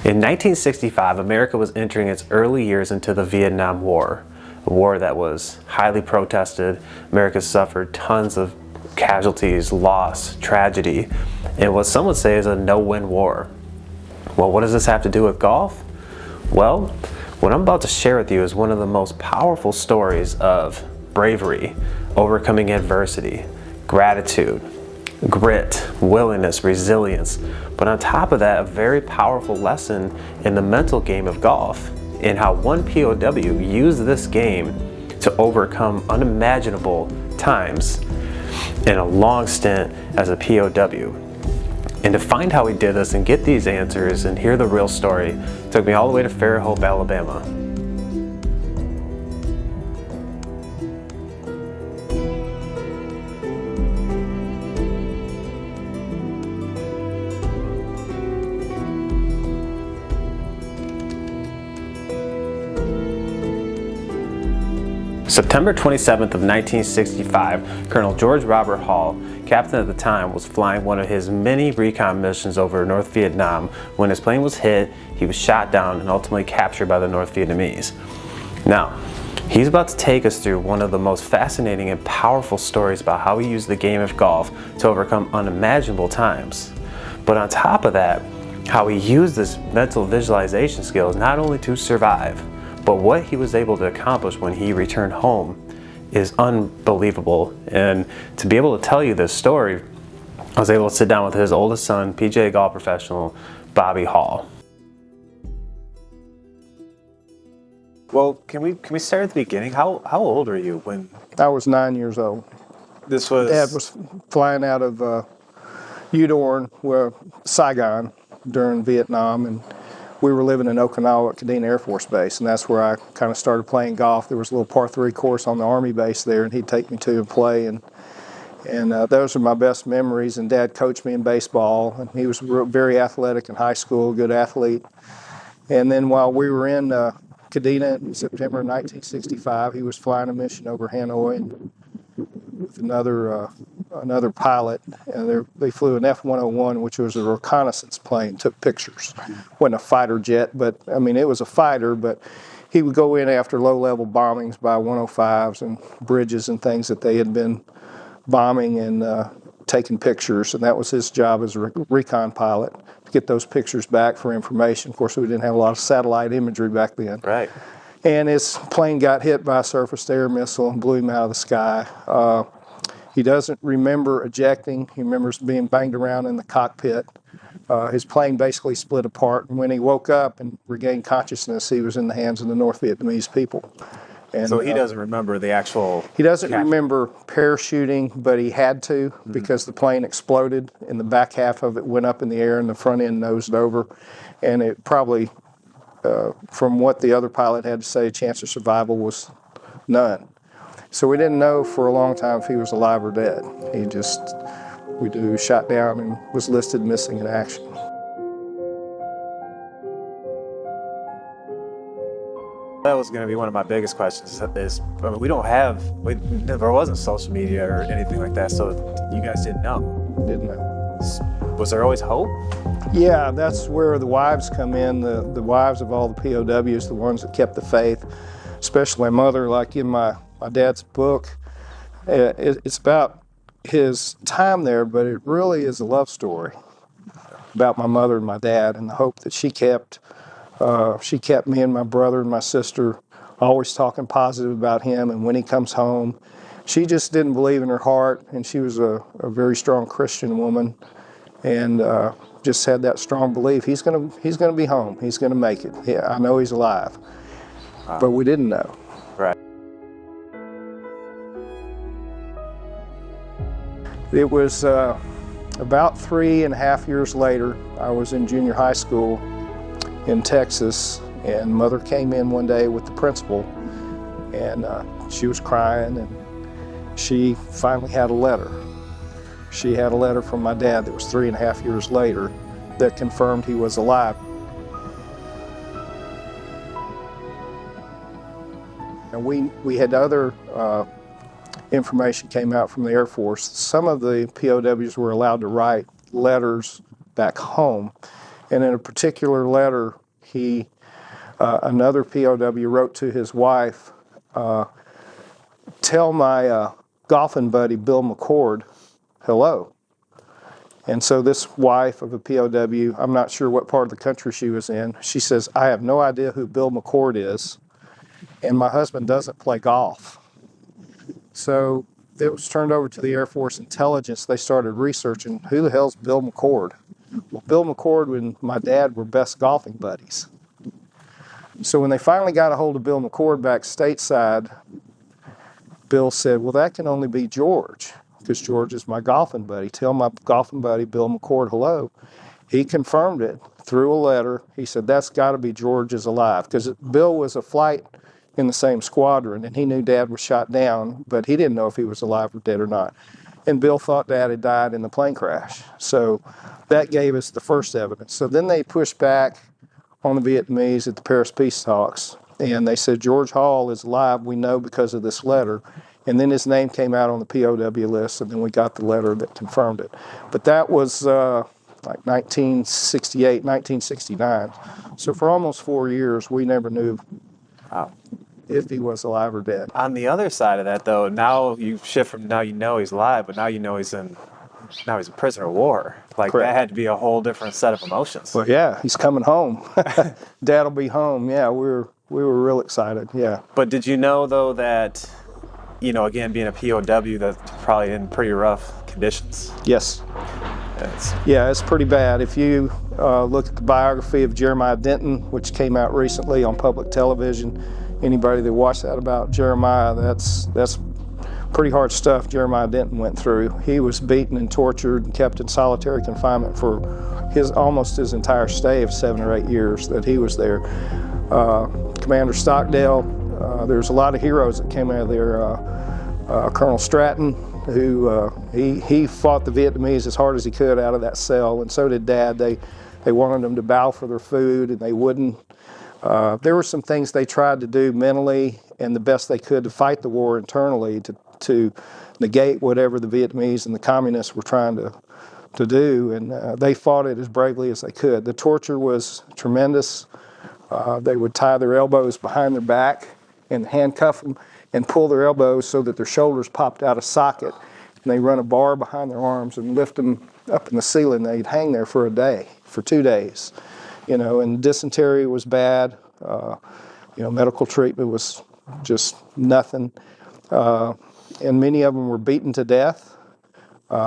In 1965, America was entering its early years into the Vietnam War, a war that was highly protested. America suffered tons of casualties, loss, tragedy, and what some would say is a no-win war. Well, what does this have to do with golf? Well, what I'm about to share with you is one of the most powerful stories of bravery, overcoming adversity, gratitude, grit, willingness, resilience, but on top of that, a very powerful lesson in the mental game of golf and how one POW used this game to overcome unimaginable times in a long stint as a POW. And to find how he did this and get these answers and hear the real story took me all the way to Fairhope, Alabama. September 27th of 1965, Col George Robert Hall, captain at the time, was flying one of his many recon missions over North Vietnam. When his plane was hit, he was shot down and ultimately captured by the North Vietnamese. Now, he's about to take us through one of the most fascinating and powerful stories about how he used the game of golf to overcome unimaginable times. But on top of that, how he used this mental visualization skills not only to survive, but what he was able to accomplish when he returned home is unbelievable. And to be able to tell you this story, I was able to sit down with his oldest son, PGA golf professional, Bobby Hall. Well, can we start at the beginning? How old were you when? I was 9 years old. This was. Dad was flying out of Saigon during Vietnam, and we were living in Okinawa at Kadena Air Force Base, and that's where I kind of started playing golf. There was a little par 3 course on the Army base there, and he'd take me to and play, and those are my best memories. And Dad coached me in baseball, and he was very athletic in high school, good athlete. And then while we were in Kadena in September 1965, he was flying a mission over Hanoi and with another pilot, and they flew an F-101, which was a reconnaissance plane, took pictures. Wasn't a fighter jet, but I mean, it was a fighter, but he would go in after low-level bombings by 105s and bridges and things that they had been bombing and taking pictures, and that was his job as a recon pilot, to get those pictures back for information. Of course, we didn't have a lot of satellite imagery back then. Right. And his plane got hit by a surface-to-air missile and blew him out of the sky. He doesn't remember ejecting. He remembers being banged around in the cockpit. His plane basically split apart, and when he woke up and regained consciousness, he was in the hands of the North Vietnamese people. And, so he doesn't remember the actual. He doesn't remember parachuting, but he had to because the plane exploded, and the back half of it went up in the air, and the front end nosed over, and it probably, from what the other pilot had to say, a chance of survival was none. So we didn't know for a long time if he was alive or dead. We shot down and was listed missing in action. That was going to be one of my biggest questions. There wasn't social media or anything like that, so you guys didn't know. Didn't know. Was there always hope? Yeah, that's where the wives come in, the wives of all the POWs, the ones that kept the faith, especially my mother. Like in my dad's book, it's about his time there, but it really is a love story about my mother and my dad and the hope that she kept. She kept me and my brother and my sister always talking positive about him, and when he comes home, she just didn't believe in her heart, and she was a very strong Christian woman, and just had that strong belief he's gonna be home, he's gonna make it. Yeah, I know he's alive. Wow. But we didn't know. Right. It was about 3.5 years later. I was in junior high school in Texas, and Mother came in one day with the principal, and she was crying, and she finally had a letter. She had a letter from my dad that was 3.5 years later that confirmed he was alive. And we had other information came out from the Air Force. Some of the POWs were allowed to write letters back home, And in a particular letter, another POW wrote to his wife, tell my golfing buddy Bill McCord hello. And so this wife of a POW, I'm not sure what part of the country she was in, she says, I have no idea who Bill McCord is, and my husband doesn't play golf. So it was turned over to the Air Force Intelligence. They started researching, who the hell's Bill McCord? Well, Bill McCord and my dad were best golfing buddies. So when they finally got a hold of Bill McCord back stateside, Bill said, well, that can only be George, because George is my golfing buddy. Tell my golfing buddy Bill McCord hello. He confirmed it through a letter. He said, that's got to be George is alive, because Bill was a flight in the same squadron, and he knew Dad was shot down, but he didn't know if he was alive or dead or not. And Bill thought Dad had died in the plane crash. So that gave us the first evidence. So then they pushed back on the Vietnamese at the Paris peace talks, and they said, George Hall is alive, we know because of this letter. And then his name came out on the POW list, and then we got the letter that confirmed it. But that was like 1968, 1969. So for almost 4 years, we never knew if he was alive or dead. On the other side of that, though, now you shift from now you know he's alive, but now you know he's a prisoner of war. Like, Correct. That had to be a whole different set of emotions. Well, yeah, he's coming home. Dad'll be home. Yeah, we were real excited. Yeah. But did you know, though, that, again, being a POW, that's probably in pretty rough conditions? Yes. Yeah, it's pretty bad. If you look at the biography of Jeremiah Denton, which came out recently on public television, anybody that watched that about Jeremiah, that's pretty hard stuff Jeremiah Denton went through. He was beaten and tortured and kept in solitary confinement for almost his entire stay of 7 or 8 years that he was there. Commander Stockdale, there's a lot of heroes that came out of there. Colonel Stratton, who he fought the Vietnamese as hard as he could out of that cell, and so did Dad. They wanted them to bow for their food, and they wouldn't. There were some things they tried to do mentally and the best they could to fight the war internally to negate whatever the Vietnamese and the communists were trying to do, and they fought it as bravely as they could. The torture was tremendous. They would tie their elbows behind their back and handcuff them and pull their elbows so that their shoulders popped out of socket, and they run a bar behind their arms and lift them up in the ceiling. They'd hang there for 2 days. And dysentery was bad. Medical treatment was just nothing. And many of them were beaten to death.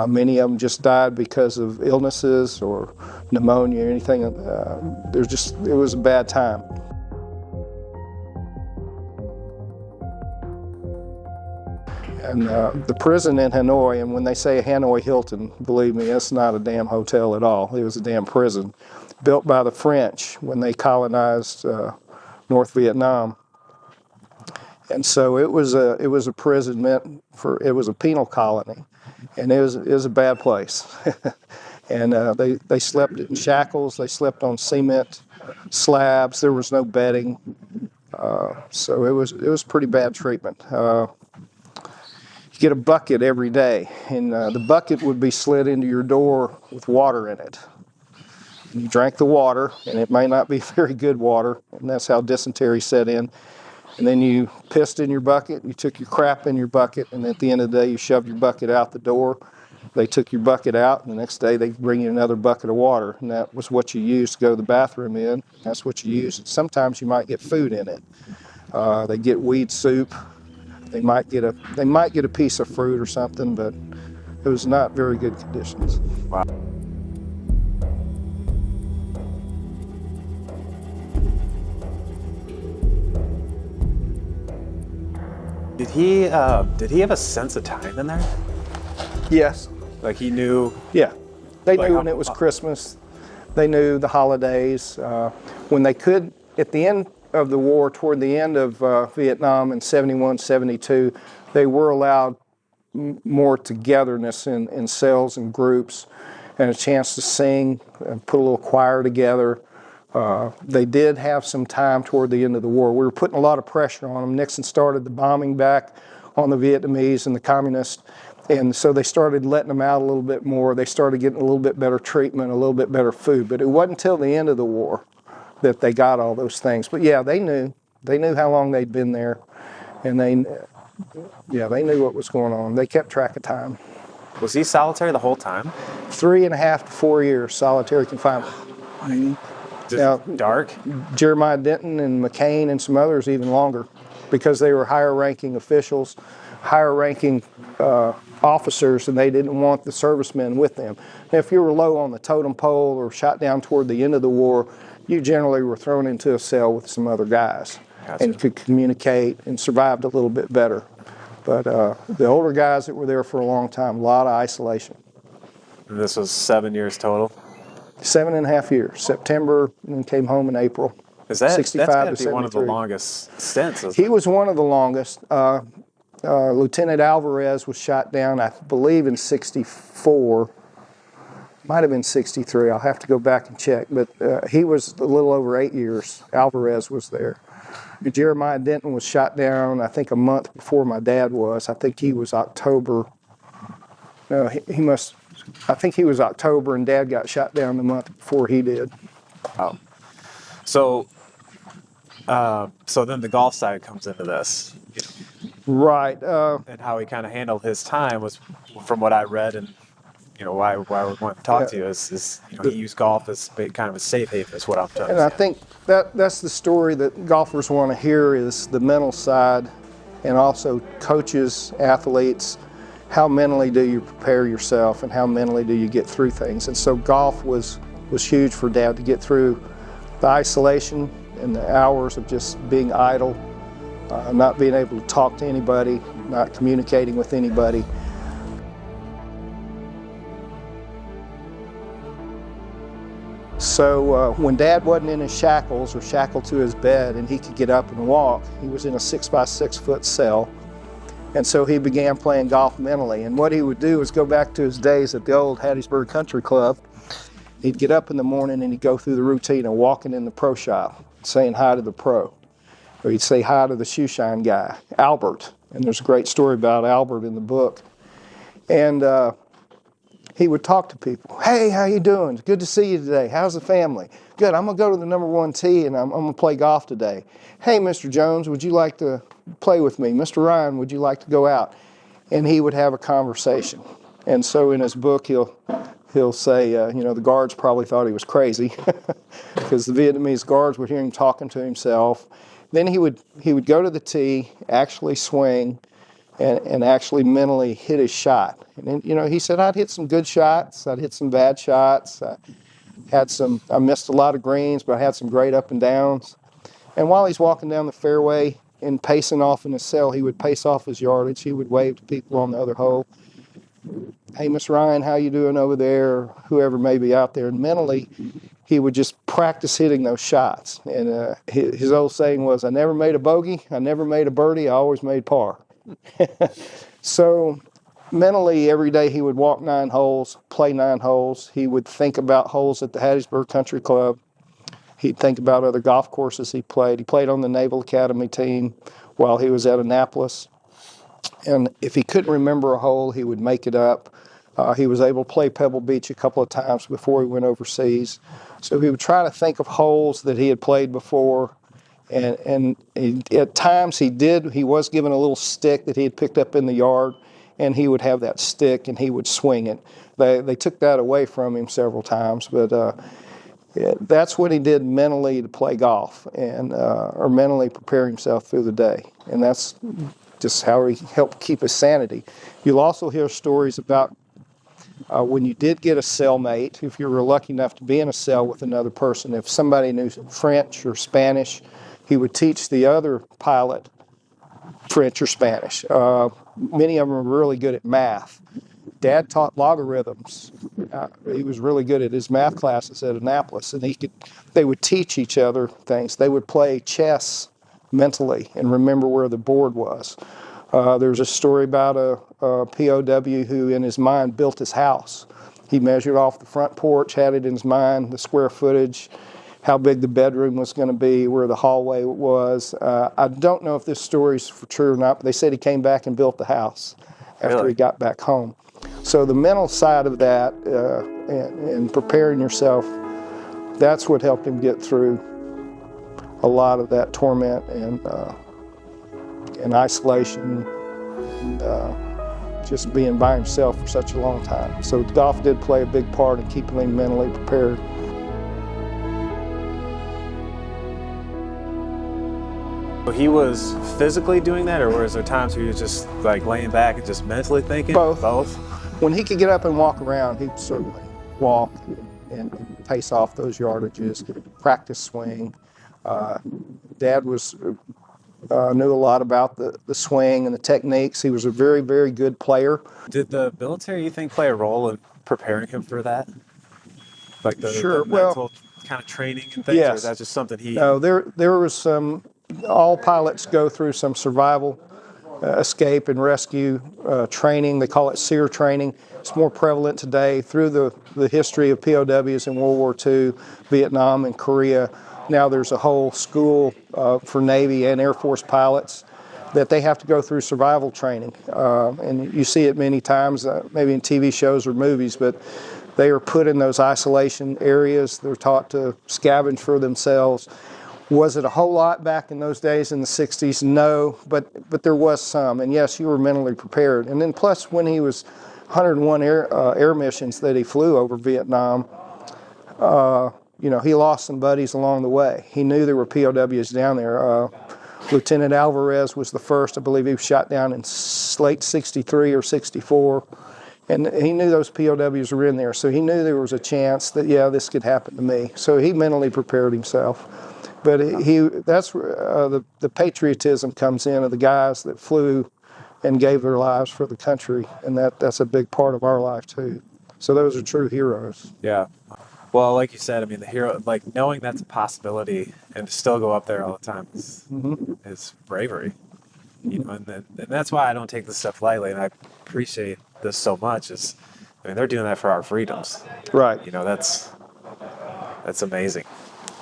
Many of them just died because of illnesses or pneumonia or anything. It was a bad time. And the prison in Hanoi, and when they say Hanoi Hilton, believe me, it's not a damn hotel at all. It was a damn prison built by the French when they colonized North Vietnam. And so it was a prison it was a penal colony, and it was a bad place. And they slept in shackles, they slept on cement slabs, there was no bedding. So it was pretty bad treatment. You get a bucket every day, and the bucket would be slid into your door with water in it. You drank the water, and it may not be very good water, and that's how dysentery set in. And then you pissed in your bucket, you took your crap in your bucket, and at the end of the day, you shoved your bucket out the door. They took your bucket out, and the next day they bring you another bucket of water, and that was what you used to go to the bathroom in. That's what you used. And sometimes you might get food in it. They get weed soup. They might get a piece of fruit or something, but it was not very good conditions. Wow. Did he have a sense of time in there? Yes. Like he knew? Yeah. They Like knew when it was Christmas. They knew the holidays. When they could, at the end of the war, toward the end of Vietnam in 71, 72, they were allowed more togetherness in cells and groups and a chance to sing and put a little choir together. They did have some time toward the end of the war. We were putting a lot of pressure on them. Nixon started the bombing back on the Vietnamese and the communists, And so they started letting them out a little bit more. They started getting a little bit better treatment, a little bit better food. But it wasn't until the end of the war that they got all those things. But yeah, they knew. They knew how long they'd been there. And they knew what was going on. They kept track of time. Was he solitary the whole time? 3.5 to 4 years solitary confinement. Just Now, dark? Jeremiah Denton and McCain and some others even longer, because they were higher ranking officials, higher ranking officers, and they didn't want the servicemen with them. Now, if you were low on the totem pole or shot down toward the end of the war, you generally were thrown into a cell with some other guys. Gotcha. And could communicate and survived a little bit better. But the older guys that were there for a long time, a lot of isolation. And this was 7 years total? 7.5 years. September, and then came home in April. Is that 65 that's got to to be one of the 73. longest stints? He was one of the longest. Lieutenant Alvarez was shot down, I believe, in 64. Might have been 63. I'll have to go back and check. But he was a little over 8 years. Alvarez was there. Jeremiah Denton was shot down, I think, a month before my dad was. I think he was October. No, I think he was October, and Dad got shot down the month before he did. Oh. So then the golf side comes into this. Right. And how he kind of handled his time was, from what I read, and why we want to talk to you is he used golf as kind of a safe haven, is what I'm telling you. And I think that's the story that golfers want to hear, is the mental side, and also coaches, athletes, how mentally do you prepare yourself and how mentally do you get through things. And so golf was huge for Dad to get through the isolation and the hours of just being idle, not being able to talk to anybody, not communicating with anybody. So when Dad wasn't in his shackles or shackled to his bed and he could get up and walk, he was in a 6x6 foot cell. And so he began playing golf mentally. And what he would do is go back to his days at the old Hattiesburg Country Club. He'd get up in the morning and he'd go through the routine of walking in the pro shop, saying hi to the pro. Or he'd say hi to the shoe shine guy, Albert. And there's a great story about Albert in the book. And he would talk to people. Hey, how you doing? Good to see you today. How's the family? Good, I'm gonna go to the number 1 tee and I'm gonna play golf today. Hey, Mr. Jones, would you like to play with me? Mr. Ryan, would you like to go out? And he would have a conversation. And so in his book, he'll say, the guards probably thought he was crazy because the Vietnamese guards would hear him talking to himself. Then he would go to the tee, actually swing, and actually mentally hit his shot. And then, he said, I'd hit some good shots, I'd hit some bad shots, I missed a lot of greens, but I had some great up and downs. And while he's walking down the fairway and pacing off in his cell, he would pace off his yardage. He would wave to people on the other hole. Hey, Miss Ryan, how you doing over there? Or whoever may be out there. And mentally, he would just practice hitting those shots. And his old saying was, I never made a bogey, I never made a birdie, I always made par. So mentally, every day he would walk 9 holes, play 9 holes. He would think about holes at the Hattiesburg Country Club. He'd think about other golf courses he played. He played on the Naval Academy team while he was at Annapolis. And if he couldn't remember a hole, he would make it up. He was able to play Pebble Beach a couple of times before he went overseas. So he would try to think of holes that he had played before. And at times he was given a little stick that he had picked up in the yard, and he would have that stick and he would swing it. They took that away from him several times, but that's what he did mentally to play golf, and or mentally prepare himself through the day. And that's just how he helped keep his sanity. You'll also hear stories about when you did get a cellmate, if you were lucky enough to be in a cell with another person, if somebody knew French or Spanish, he would teach the other pilot French or Spanish. Many of them were really good at math. Dad taught logarithms. He was really good at his math classes at Annapolis, and they would teach each other things. They would play chess mentally and remember where the board was. There's a story about a POW who, in his mind, built his house. He measured off the front porch, had it in his mind, the square footage, how big the bedroom was going to be, where the hallway was. I don't know if this story is true or not, but they said he came back and built the house. after Really? he got back home. So the mental side of that and preparing yourself, that's what helped him get through a lot of that torment and isolation, just being by himself for such a long time. So golf did play a big part in keeping him mentally prepared. He was physically doing that, or was there times where he was just like laying back and just mentally thinking? Both. When he could get up and walk around, he'd certainly walk and pace off those yardages, practice swing. Dad knew a lot about the swing and the techniques. He was a very, very good player. Did the military, you think, play a role in preparing him for that? Like the Sure. mental kind of training and things? Yes. Or is that just something he... No, there was some, all pilots go through some survival, escape and rescue training. They call it SEER training. It's more prevalent today through the history of POWs in World War II, Vietnam and Korea. Now there's a whole school for Navy and Air Force pilots that they have to go through survival training. And you see it many times, maybe in TV shows or movies, but they are put in those isolation areas. They're taught to scavenge for themselves. Was it a whole lot back in those days in the 60s? No, but there was some. And yes, you were mentally prepared. And then plus when he was 101 air missions that he flew over Vietnam, he lost some buddies along the way. He knew there were POWs down there. Lieutenant Alvarez was the first. I believe he was shot down in late 63 or 64. And he knew those POWs were in there. So he knew there was a chance that, yeah, this could happen to me. So he mentally prepared himself. But that's where the patriotism comes in of the guys that flew and gave their lives for the country. And that's a big part of our life, too. So those are true heroes. Yeah. Well, like you said, I mean, the hero, like knowing that's a possibility and to still go up there all the time is bravery. And that's why I don't take this stuff lightly, and I appreciate this so much. They're doing that for our freedoms. Right. That's amazing.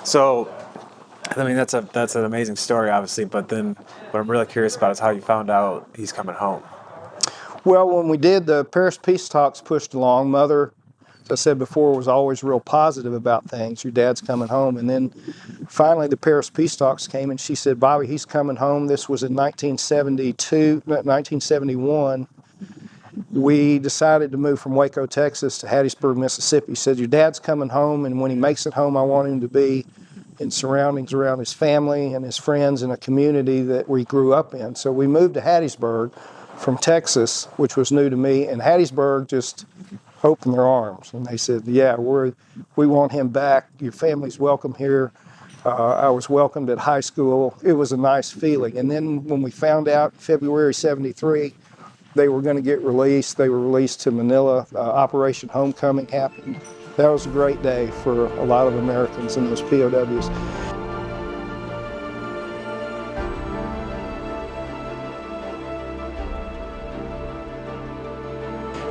So, I mean, that's an amazing story, obviously. But then, what I'm really curious about is how you found out he's coming home. Well, when we did the Paris peace talks pushed along, Mother, as I said before, was always real positive about things. Your dad's coming home. And then finally the Paris peace talks came and she said, Bobby, he's coming home. This was in 1971. We decided to move from Waco, Texas to Hattiesburg, Mississippi. She said, your dad's coming home, and when he makes it home, I want him to be in surroundings around his family and his friends in a community that we grew up in. So we moved to Hattiesburg from Texas, which was new to me, and Hattiesburg just opened their arms. And they said, yeah, we want him back. Your family's welcome here. I was welcomed at high school. It was a nice feeling. And then when we found out in February 73, they were going to get released. They were released to Manila. Operation Homecoming happened. That was a great day for a lot of Americans and those POWs.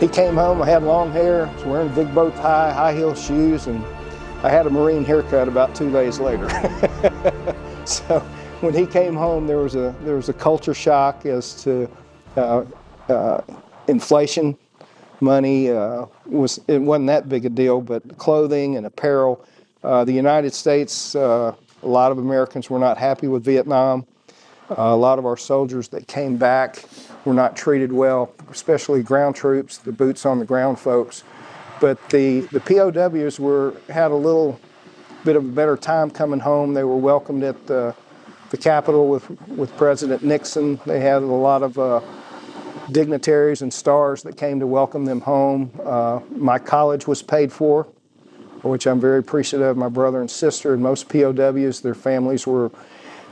He came home, I had long hair, was wearing a big bow tie, high heel shoes, and I had a Marine haircut about 2 days later. So when he came home, there was a culture shock as to inflation. Money it wasn't that big a deal, but clothing and apparel. The United States, a lot of Americans were not happy with Vietnam. A lot of our soldiers that came back were not treated well, especially ground troops, the boots on the ground folks. But the POWs had a little bit of a better time coming home. They were welcomed at the Capitol with President Nixon. They had a lot of dignitaries and stars that came to welcome them home. My college was paid for, which I'm very appreciative of. My brother and sister and most POWs, their families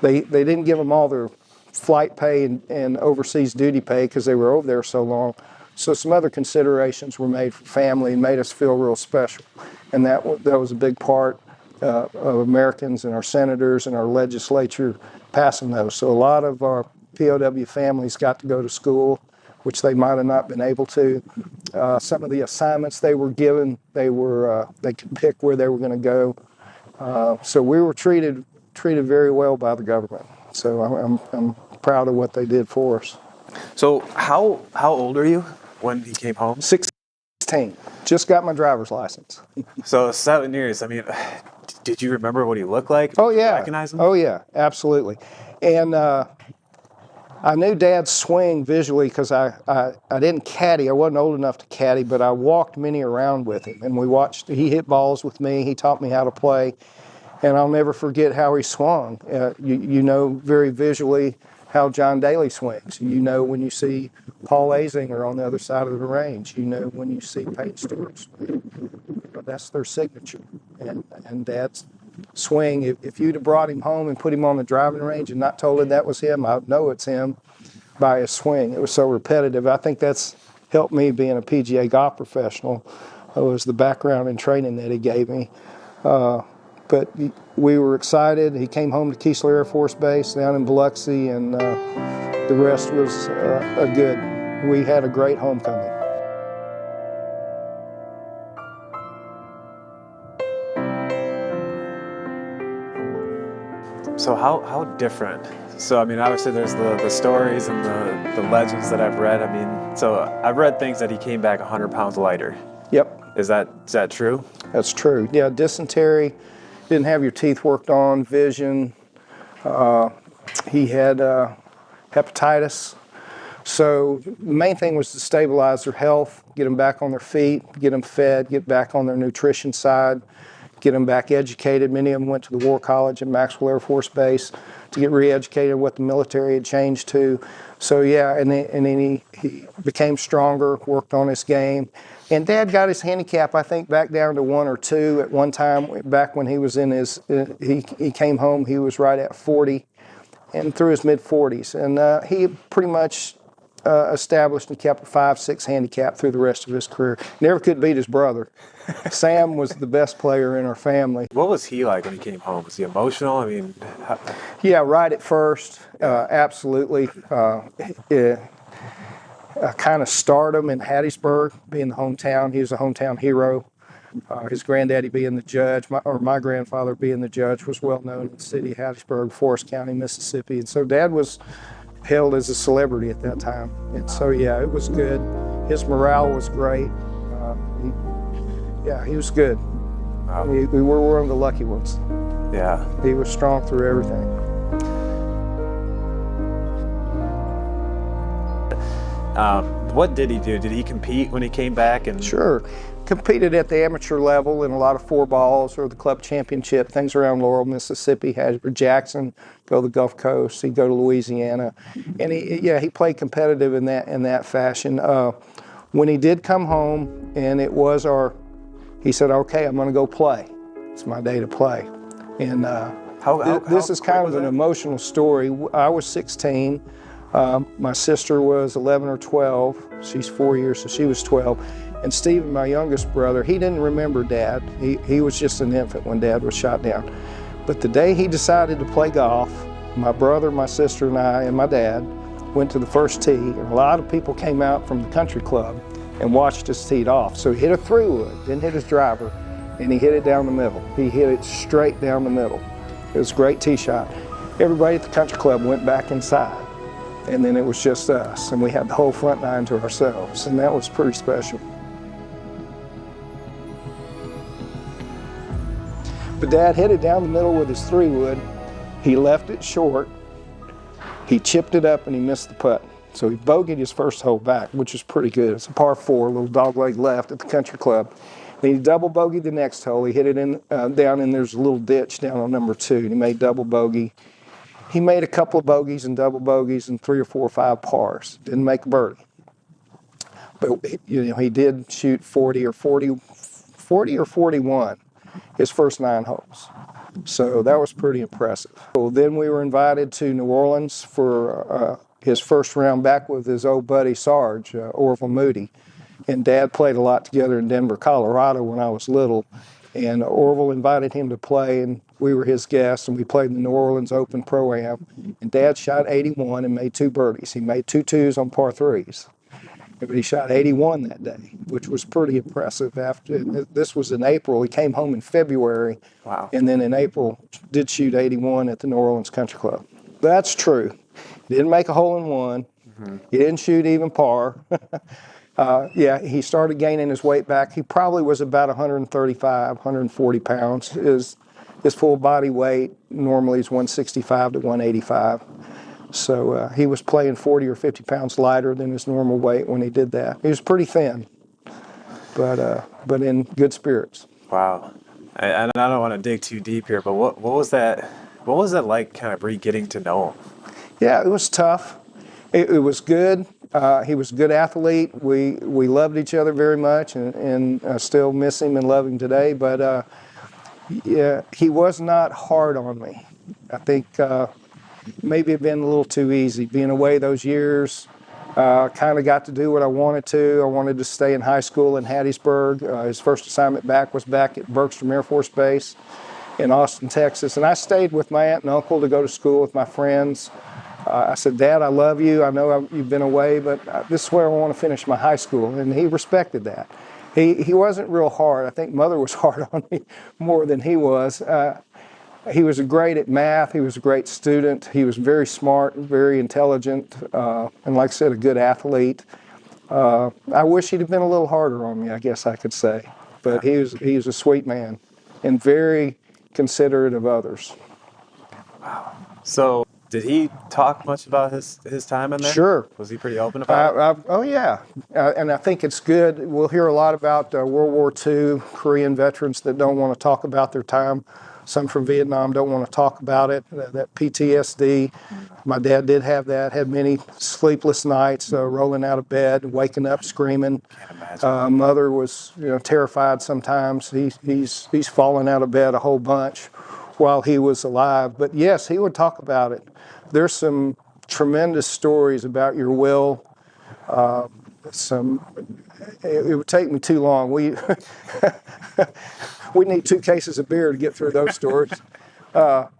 they didn't give them all their flight pay and overseas duty pay because they were over there so long. So some other considerations were made for family and made us feel real special. And that was a big part of Americans and our senators and our legislature passing those. So a lot of our POW families got to go to school, which they might have not been able to. Some of the assignments they were given, they could pick where they were going to go. So we were treated very well by the government. So I'm proud of what they did for us. So how old are you when he came home? 16. Just got my driver's license. So 7 years. I mean, did you remember what he looked like? Oh, Did you yeah. recognize him? Oh, yeah, absolutely. And I knew Dad's swing visually because I didn't caddy. I wasn't old enough to caddy, but I walked many around with him. And we watched, he hit balls with me. He taught me how to play. And I'll never forget how he swung. You know very visually how John Daly swings. You know when you see Paul Azinger on the other side of the range. You know when you see Peyton Stewart swing. That's their signature. And Dad's swing, if you'd have brought him home and put him on the driving range and not told him that was him, I'd know it's him by his swing. It was so repetitive. I think that's helped me being a PGA golf professional. It was the background and training that he gave me. But we were excited. He came home to Kiel Air Force Base down in Biloxi, and the rest was a good. We had a great homecoming. So how different? So I mean, obviously there's the stories and the legends that I've read. I mean, so I've read things that he came back 100 pounds lighter. Yep. Is that true? That's true. Yeah, dysentery, didn't have your teeth worked on, vision. He had hepatitis. So the main thing was to stabilize their health, get them back on their feet, get them fed, get back on their nutrition side, get them back educated. Many of them went to the War College at Maxwell Air Force Base to get re-educated what the military had changed to. So yeah, and then he became stronger, worked on his game. And Dad got his handicap, I think, back down to 1 or 2 at one time. Back when he was in his, he came home, he was right at 40 and through his mid-40s. And he pretty much established and kept a 5-6 handicap through the rest of his career. Never could beat his brother. Sam was the best player in our family. What was he like when he came home? Was he emotional? I mean, Yeah, right at first, absolutely. Kind of stardom in Hattiesburg, being the hometown. He was a hometown hero. His granddaddy being the judge, my grandfather being the judge, was well known in the city of Hattiesburg, Forest County, Mississippi. And so Dad was held as a celebrity at that time. And so, yeah, it was good. His morale was great. He was good. Wow. We were one of the lucky ones. Yeah. He was strong through everything. What did he do? Did he compete when he came back? And Sure. Competed at the amateur level in a lot of 4 balls or the club championship, things around Laurel, Mississippi, Hattiesburg, Jackson, go to the Gulf Coast, he'd go to Louisiana. And he played competitive in that fashion. When he did come home and it was he said, okay, I'm gonna go play. It's my day to play. And this is kind of an emotional story. I was 16. My sister was 11 or 12. She's 4 years, so she was 12. And Stephen, my youngest brother, he didn't remember Dad. He was just an infant when Dad was shot down. But the day he decided to play golf, my brother, my sister, and I, and my dad went to the first tee, and a lot of people came out from the country club and watched us tee off. So he hit a 3-wood, didn't hit his driver, and he hit it down the middle. He hit it straight down the middle. It was a great tee shot. Everybody at the country club went back inside, and then it was just us, and we had the whole front nine to ourselves, and that was pretty special. But Dad hit it down the middle with his 3-wood. He left it short. He chipped it up and he missed the putt. So he bogeyed his first hole back, which was pretty good. It's a par 4, a little dogleg left at the country club. Then he double bogeyed the next hole. He hit it down in there's a little ditch down on number 2. And he made double bogey. He made a couple of bogeys and double bogeys and 3 or 4 or 5 pars. Didn't make a birdie. But he did shoot 40 or 41 his first 9 holes. So that was pretty impressive. Well, then we were invited to New Orleans for his first round back with his old buddy Sarge, Orville Moody. And Dad played a lot together in Denver, Colorado when I was little. And Orville invited him to play, and we were his guests, and we played in the New Orleans Open Pro-Am. And Dad shot 81 and made 2 birdies. He made 2 twos on par 3s. But he shot 81 that day, which was pretty impressive. This was in April. He came home in February. Wow. And then in April, did shoot 81 at the New Orleans Country Club. That's true. He didn't make a hole in one. He didn't shoot even par. Yeah, he started gaining his weight back. He probably was about 135, 140 pounds. His full body weight normally is 165 to 185. So he was playing 40 or 50 pounds lighter than his normal weight when he did that. He was pretty thin, but in good spirits. Wow. And I don't want to dig too deep here, but what was that? What was that like, kind of getting to know him? Yeah, it was tough. It was good. He was a good athlete. We loved each other very much, and still miss him and love him today. But yeah, he was not hard on me. I think maybe it been a little too easy. Being away those years, kind of got to do what I wanted to. I wanted to stay in high school in Hattiesburg. His first assignment back was back at Bergstrom Air Force Base in Austin, Texas. And I stayed with my aunt and uncle to go to school with my friends. I said, Dad, I love you. I know you've been away, but this is where I want to finish my high school. And he respected that. He wasn't real hard. I think Mother was hard on me more than he was. He was great at math. He was a great student. He was very smart, very intelligent, and like I said, a good athlete. I wish he'd have been a little harder on me, I guess I could say. But he was a sweet man and very considerate of others. Wow. So did he talk much about his time in there? Sure. Was he pretty open about it? Oh, yeah. And I think it's good. We'll hear a lot about World War II, Korean veterans that don't want to talk about their time. Some from Vietnam don't want to talk about it, that PTSD. My dad did have that, had many sleepless nights, rolling out of bed, waking up screaming. Can't imagine. Mother was terrified sometimes. He's fallen out of bed a whole bunch while he was alive. But yes, he would talk about it. There's some tremendous stories about your will. It would take me too long. We need 2 cases of beer to get through those stories. But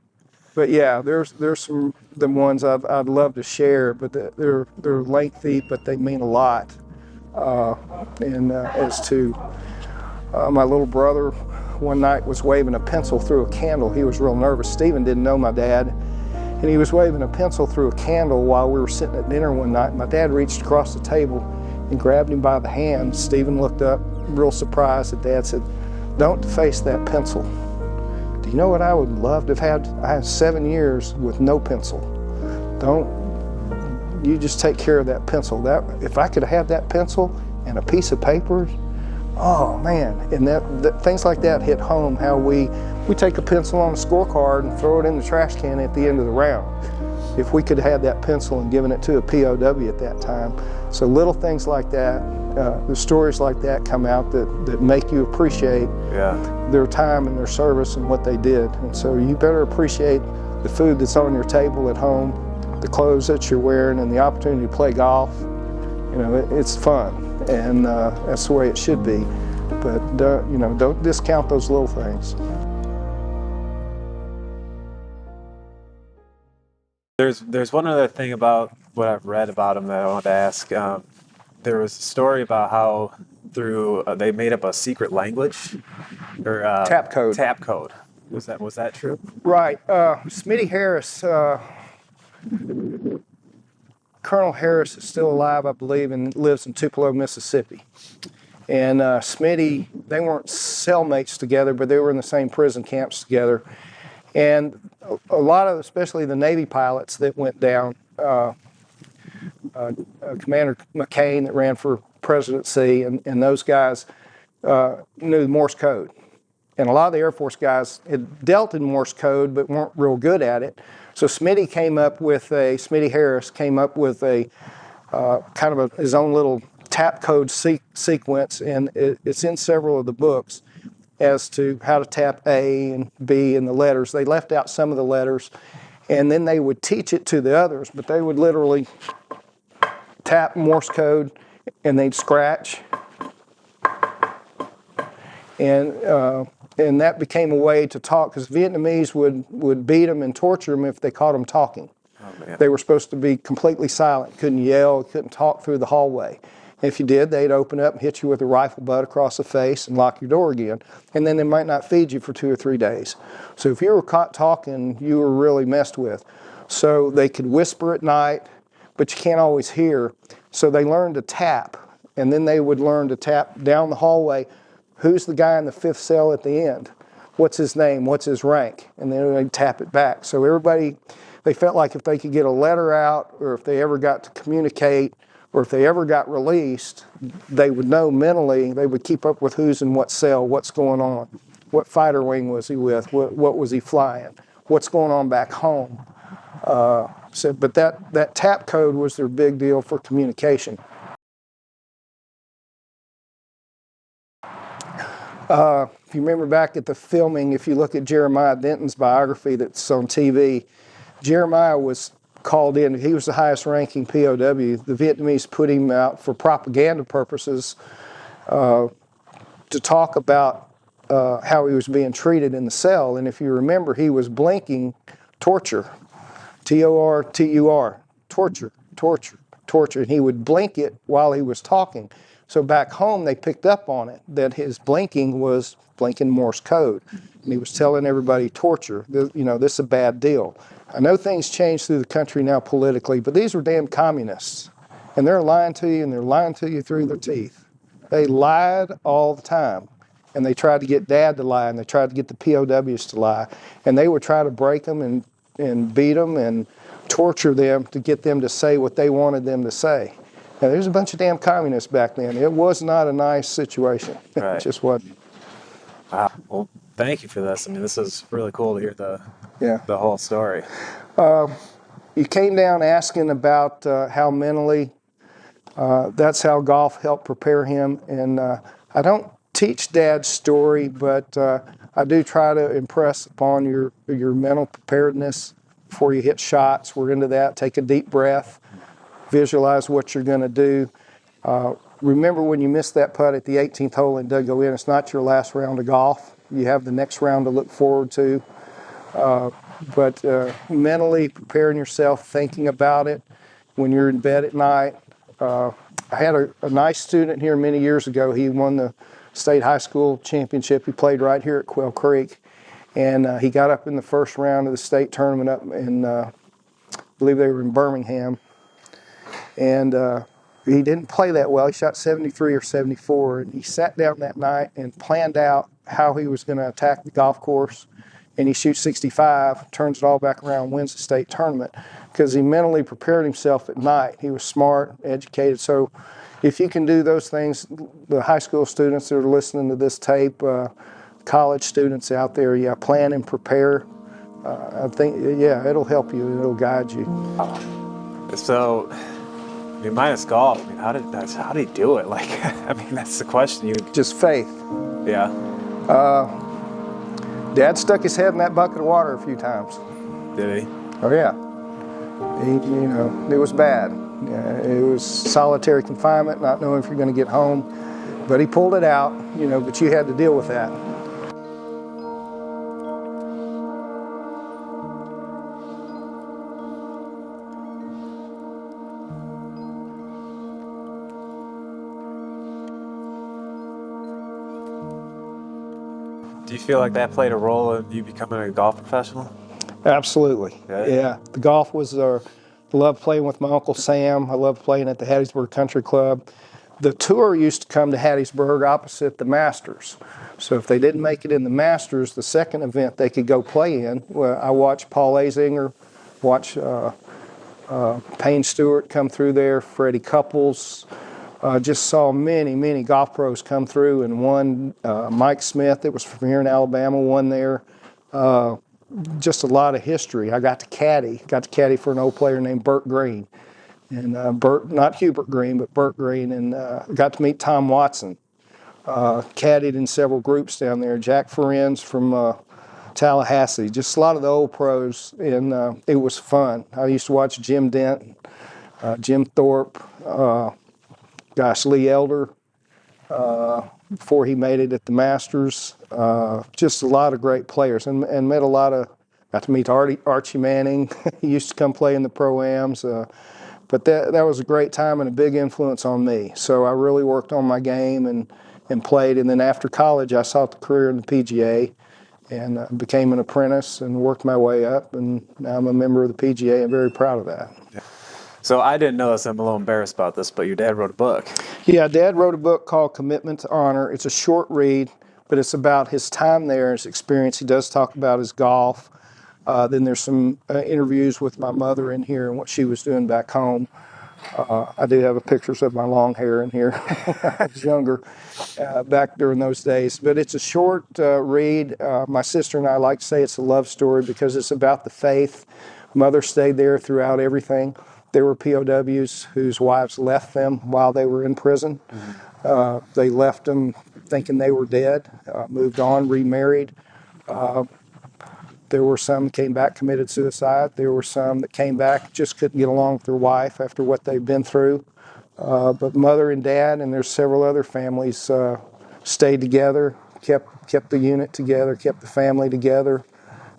yeah, there's some the ones I'd love to share, but they're lengthy, but they mean a lot. And as to my little brother, one night was waving a pencil through a candle. He was real nervous. Stephen didn't know my dad, and he was waving a pencil through a candle while we were sitting at dinner one night. My dad reached across the table and grabbed him by the hand. Stephen looked up, real surprised, and Dad said, "Don't deface that pencil." Do you know what I would love to have had? I had 7 years with no pencil. You just take care of that pencil. If I could have had that pencil and a piece of paper, oh man. And that things like that hit home, how we take a pencil on a scorecard and throw it in the trash can at the end of the round. If we could have had that pencil and given it to a POW at that time. So little things like that, the stories like that come out that make you appreciate their time and their service and what they did. And so you better appreciate the food that's on your table at home, the clothes that you're wearing, and the opportunity to play golf. It's fun, and that's the way it should be. But don't discount those little things. There's one other thing about what I've read about him that I wanted to ask. There was a story about how through they made up a secret language or Tap code. Tap code. Was that true? Right. Smitty Harris, Colonel Harris is still alive, I believe, and lives in Tupelo, Mississippi. And Smitty, they weren't cellmates together, but they were in the same prison camps together. And a lot of, especially the Navy pilots that went down, Commander McCain that ran for presidency, and those guys knew Morse code. And a lot of the Air Force guys had dealt in Morse code but weren't real good at it. So Smitty Harris came up with a kind of his own little tap code sequence, and it's in several of the books as to how to tap A and B and the letters. They left out some of the letters, and then they would teach it to the others, but they would literally tap Morse code, and they'd scratch. And that became a way to talk, because Vietnamese would beat them and torture them if they caught them talking. Oh, man. They were supposed to be completely silent, couldn't yell, couldn't talk through the hallway. If you did, they'd open up and hit you with a rifle butt across the face and lock your door again. And then they might not feed you for 2 or 3 days. So if you were caught talking, you were really messed with. So they could whisper at night. but you can't always hear. So they learned to tap, and then they would learn to tap down the hallway. Who's the guy in the 5th cell at the end? What's his name? What's his rank? And then they'd tap it back. So everybody, they felt like if they could get a letter out, or if they ever got to communicate, or if they ever got released, they would know mentally, they would keep up with who's in what cell, what's going on, what fighter wing was he with, what was he flying, what's going on back home. But that tap code was their big deal for communication. If you remember back at the filming, if you look at Jeremiah Denton's biography that's on TV, Jeremiah was called in. He was the highest ranking POW. The Vietnamese put him out for propaganda purposes to talk about how he was being treated in the cell. And if you remember, he was blinking torture, Tortur, torture, torture, torture. And he would blink it while he was talking. So back home, they picked up on it, that his blinking was blinking Morse code. And he was telling everybody torture, this is a bad deal. I know things change through the country now politically, but these were damn communists. And they're lying to you, and they're lying to you through their teeth. They lied all the time. And they tried to get Dad to lie, and they tried to get the POWs to lie. And they would try to break them and beat them and torture them to get them to say what they wanted them to say. Now, there's a bunch of damn communists back then. It was not a nice situation. Right. It just wasn't. Wow. Well, thank you for this. I mean, this is really cool to hear the whole story. You came down asking about how mentally, that's how golf helped prepare him. And I don't teach Dad's story, but I do try to impress upon your mental preparedness before you hit shots. We're into that. Take a deep breath. Visualize what you're going to do. Remember when you missed that putt at the 18th hole and doesn't go in, it's not your last round of golf. You have the next round to look forward to. But mentally preparing yourself, thinking about it when you're in bed at night. I had a nice student here many years ago. He won the state high school championship. He played right here at Quail Creek. And he got up in the first round of the state tournament up in, I believe they were in Birmingham. And he didn't play that well. He shot 73 or 74. And he sat down that night and planned out how he was going to attack the golf course. And he shoots 65, turns it all back around, wins the state tournament. Because he mentally prepared himself at night. He was smart, educated. So if you can do those things, the high school students that are listening to this tape, college students out there, plan and prepare. I think, it'll help you. It'll guide you. So, I mean, minus golf, I mean, how did he do it? Like, I mean, that's the question. Just faith. Yeah. Dad stuck his head in that bucket of water a few times. Did he? Oh yeah. It was bad. It was solitary confinement, not knowing if you're going to get home. But he pulled it out, but you had to deal with that. Do you feel like that played a role in you becoming a golf professional? Absolutely. Yeah. The golf was, I loved playing with my Uncle Sam. I loved playing at the Hattiesburg Country Club. The tour used to come to Hattiesburg opposite the Masters. So if they didn't make it in the Masters, the second event they could go play in. Well, I watched Paul Azinger, watch Payne Stewart come through there, Freddie Couples. Just saw many golf pros come through, and one, Mike Smith, that was from here in Alabama, won there. Just a lot of history. I got to caddy for an old player named Burt Green. And Burt, not Hubert Green, but Burt Green, and got to meet Tom Watson. Caddied in several groups down there. Jack Ferenz from Tallahassee, just a lot of the old pros, and it was fun. I used to watch Jim Dent, Jim Thorpe, Lee Elder, before he made it at the Masters. Just a lot of great players, and met got to meet Archie Manning. He used to come play in the Pro-Ams. But that was a great time and a big influence on me. So I really worked on my game and played. And then after college, I sought the career in the PGA and became an apprentice and worked my way up. And now I'm a member of the PGA. I'm very proud of that. So I didn't know this. I'm a little embarrassed about this, but your dad wrote a book. Yeah, Dad wrote a book called Commitment to Honor. It's a short read, but it's about his time there, his experience. He does talk about his golf. Then there's some interviews with my mother in here and what she was doing back home. I do have pictures of my long hair in here. I was younger back during those days. But it's a short read. My sister and I like to say it's a love story because it's about the faith. Mother stayed there throughout everything. There were POWs whose wives left them while they were in prison. They left them thinking they were dead, moved on, remarried. There were some that came back, committed suicide. There were some that came back, just couldn't get along with their wife after what they've been through. But Mother and Dad, and there's several other families, stayed together, kept the unit together, kept the family together.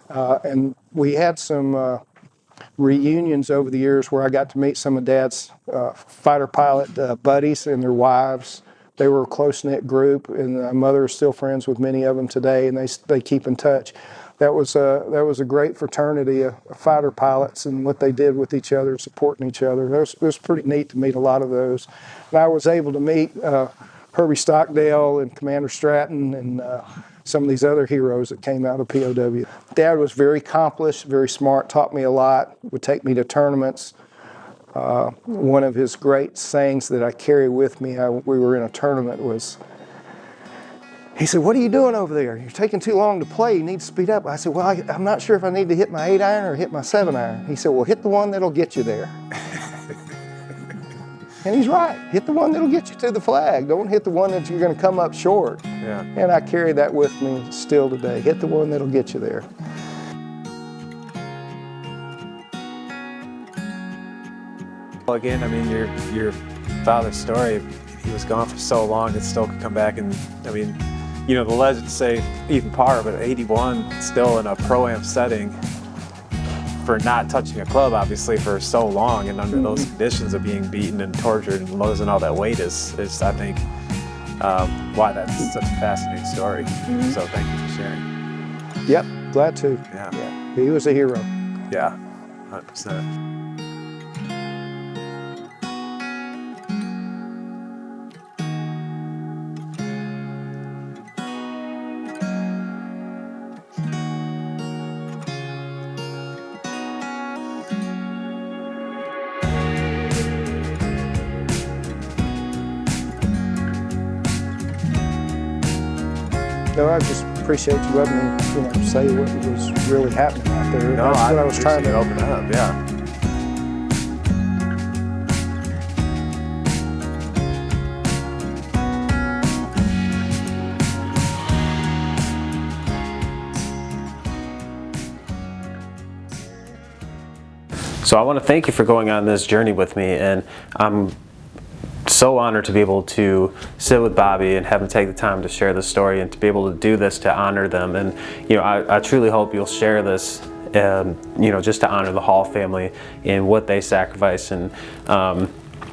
And we had some reunions over the years where I got to meet some of Dad's fighter pilot buddies and their wives. They were a close-knit group, and Mother is still friends with many of them today, and they keep in touch. That was a great fraternity of fighter pilots and what they did with each other, supporting each other. It was pretty neat to meet a lot of those. And I was able to meet Herbie Stockdale and Commander Stratton and some of these other heroes that came out of POW. Dad was very accomplished, very smart, taught me a lot, would take me to tournaments. One of his great sayings that I carry with me, we were in a tournament, was, he said, "What are you doing over there? You're taking too long to play. You need to speed up." I said, "Well, I'm not sure if I need to hit my 8-iron or hit my 7-iron. He said, "Well, hit the one that'll get you there." And he's right. Hit the one that'll get you to the flag. Don't hit the one that you're going to come up short. Yeah. And I carry that with me still today. Hit the one that'll get you there. Well, again, I mean, your father's story, he was gone for so long, it still could come back. And I mean, you know, the legends say even par, but 81 still in a pro-am setting for not touching a club, obviously, for so long, and under those conditions of being beaten and tortured and losing all that weight is I think, why that's such a fascinating story. So thank you for sharing. Yep, glad to. Yeah. He was a hero. Yeah, 100%. No, I just appreciate you letting me, say what was really happening out there. No, That's what I was trying to open up. Yeah. So I want to thank you for going on this journey with me, and I'm so honored to be able to sit with Bobby and have him take the time to share this story and to be able to do this to honor them. And I truly hope you'll share this, just to honor the Hall family and what they sacrifice, and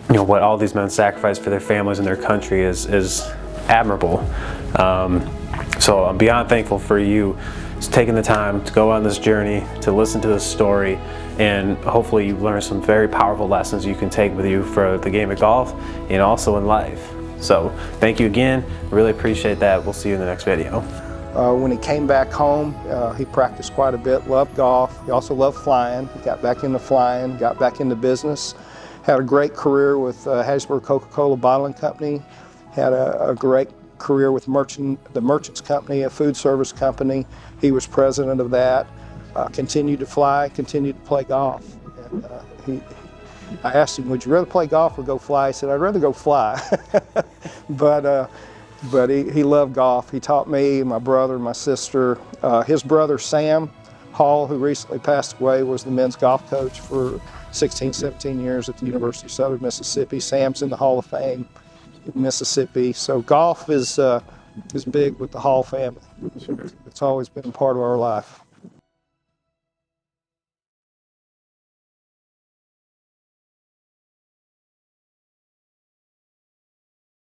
what all these men sacrifice for their families and their country is admirable. So I'm beyond thankful for you taking the time to go on this journey, to listen to this story, and hopefully you learn some very powerful lessons you can take with you for the game of golf and also in life. So thank you again. Really appreciate that. We'll see you in the next video. When he came back home, he practiced quite a bit, loved golf. He also loved flying. He got back into flying, got back into business. Had a great career with Hattiesburg Coca-Cola Bottling Company. Had a great career with the Merchants Company, a food service company. He was president of that. Continued to fly, continued to play golf. And, I asked him, "Would you rather play golf or go fly?" He said, "I'd rather go fly." But he loved golf. He taught me, my brother, my sister. His brother, Sam Hall, who recently passed away, was the men's golf coach for 16, 17 years at the University of Southern Mississippi. Sam's in the Hall of Fame in Mississippi. So golf is big with the Hall family. It's always been a part of our life.